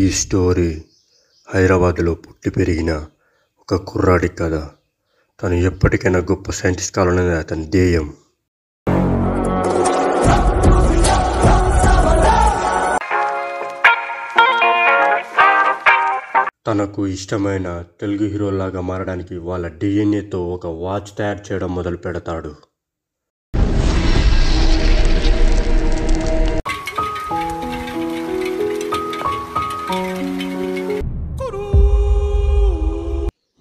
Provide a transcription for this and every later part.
ఈ స్టోరీ హైదరాబాద్లో పుట్టి పెరిగిన ఒక కుర్రాడి కథ. తను ఎప్పటికైనా గొప్ప సైంటిస్ట్ కావాలనేది అతని ధ్యేయం. తనకు ఇష్టమైన తెలుగు హీరోలాగా మారడానికి వాళ్ళ డిఎన్ఏతో ఒక వాచ్ తయారు చేయడం మొదలు పెడతాడు.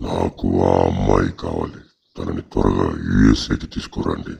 నాకు ఆ అమ్మాయి కావాలి. తనని త్వరగా యుఎస్ఏకి తీసుకురండి.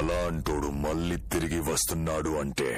అలాంటోడు మళ్ళీ తిరిగి వస్తున్నాడు అంటే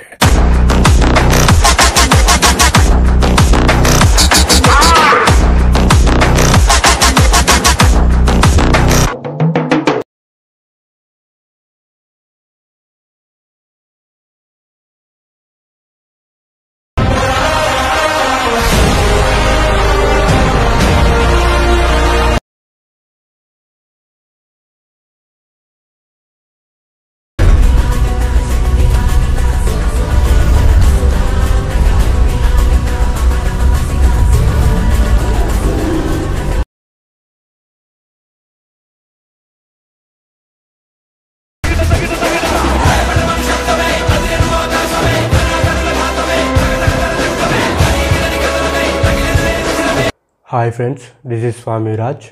hi friends, this is Swami Raj.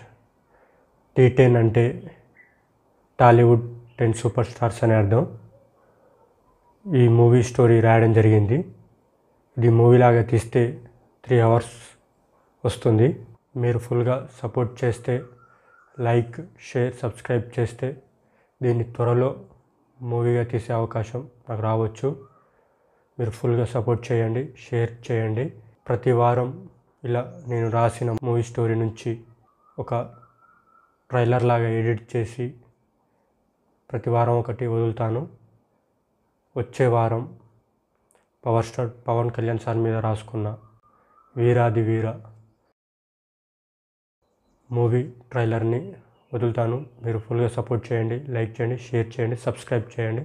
T10 అంటే టాలీవుడ్ 10 సూపర్ స్టార్స్ అని అర్థం. ఈ మూవీ స్టోరీ రాయడం జరిగింది. ఇది మూవీలాగా తీస్తే 3 hours వస్తుంది. మీరు ఫుల్గా సపోర్ట్ చేస్తే, లైక్, షేర్, సబ్స్క్రైబ్ చేస్తే దీన్ని త్వరలో మూవీగా తీసే అవకాశం నాకు రావచ్చు. మీరు ఫుల్గా సపోర్ట్ చేయండి, షేర్ చేయండి. ప్రతి వారం ఇలా నేను రాసిన మూవీ స్టోరీ నుంచి ఒక ట్రైలర్ లాగా ఎడిట్ చేసి ప్రతి వారం ఒకటి వదులుతాను. వచ్చే వారం power star Pawan Kalyan sir మీద రాసుకున్న వీరాది వీర మూవీ ట్రైలర్ని వదులుతాను. మీరు ఫుల్గా సపోర్ట్ చేయండి, లైక్ చేయండి, షేర్ చేయండి, సబ్స్క్రైబ్ చేయండి.